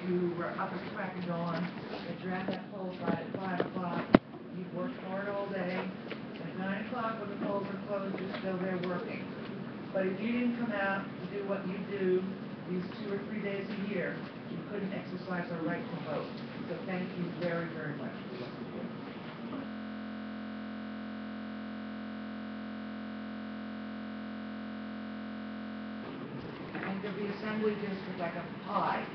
you were up at crack of dawn, that you're at that poll site at 5 o'clock, you've worked hard all day, at 9 o'clock when the polls are closed, you're still there working. But if you didn't come out to do what you do these 2 or 3 days a year, you couldn't exercise our right to vote. So thank you very, very much for what you do. And the assembly district like a pie.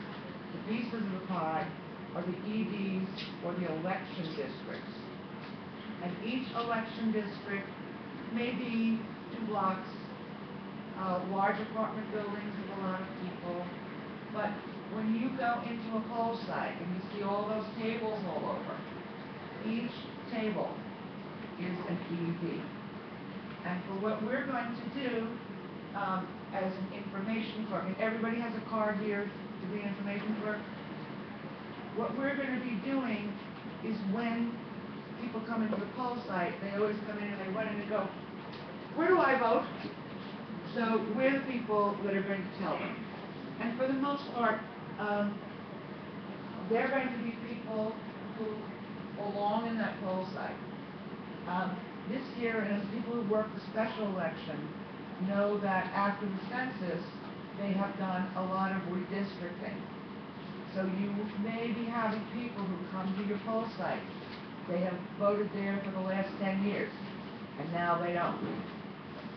The pieces of the pie are the EDs or the election districts. And each election district may be 2 blocks, large apartment buildings with a lot of people. But when you go into a poll site and you see all those tables all over, each table is an ED. And for what we're going to do as an information clerk, and everybody has a card here to be an information clerk, what we're going to be doing is when people come into the poll site, they always come in and they run in and go, where do I vote? So we're the people that are going to tell them. And for the most part, they're going to be people who belong in that poll site. This year, and people who work the special election know that after the census, they have done a lot of redistricting. So you may be having people who come to your poll site. They have voted there for the last 10 years, and now they don't.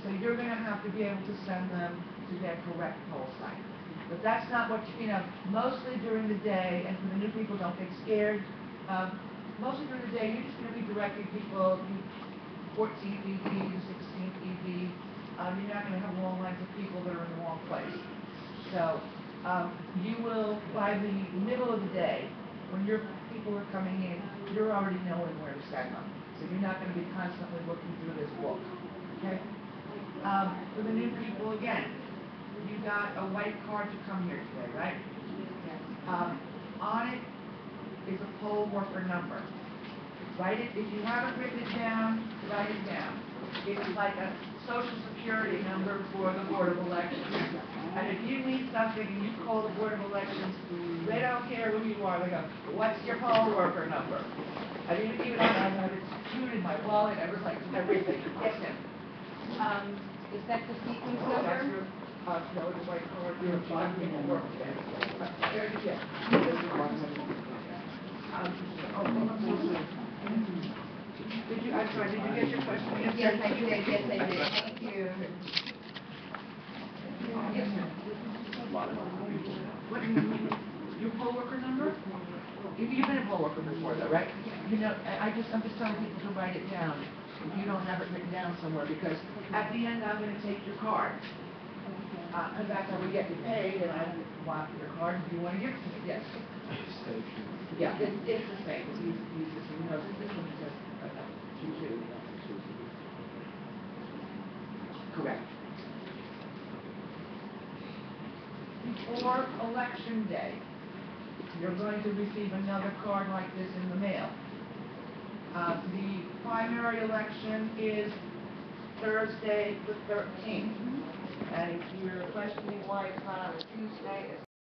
So you're going to have to be able to send them to their correct poll site. But that's not what, mostly during the day, and for the new people, don't get scared. Mostly during the day, you're just going to be directing people to 14th ED to 16th ED. You're not going to have long lines of people that are in the wrong place. So you will, by the middle of the day, when your people are coming in, you're already knowing where to send them. So you're not going to be constantly looking through this book. Okay? For the new people, again, you got a white card to come here today, right? On it is a poll worker number. Write it, if you haven't written it down, write it down. It's like a social security number for the Board of Elections. And if you need something and you call the Board of Elections, they don't care who you are. They go, what's your poll worker number? I didn't even have it secured in my wallet. I was like, everything. Yes, ma'am. Is that the sequence number? No, it's white card. You're a black people work there. There you go. I'm sorry, did you get your question answered? Yes, I did. Yes, I did. Thank you. Yes, ma'am. What? Your poll worker number? You've been a poll worker before, though, right? I'm just telling people to write it down if you don't have it written down somewhere, because at the end I'm going to take your card. Because that's how we get you paid, and I want your card. Do you want to give it to me? Yes. Yeah, it's the same. Use this one. No, this one says 2-2. Correct. Before Election Day, you're going to receive another card like this in the mail. The primary election is Thursday the 13th. And if you're questioning why it's not on a Tuesday, it's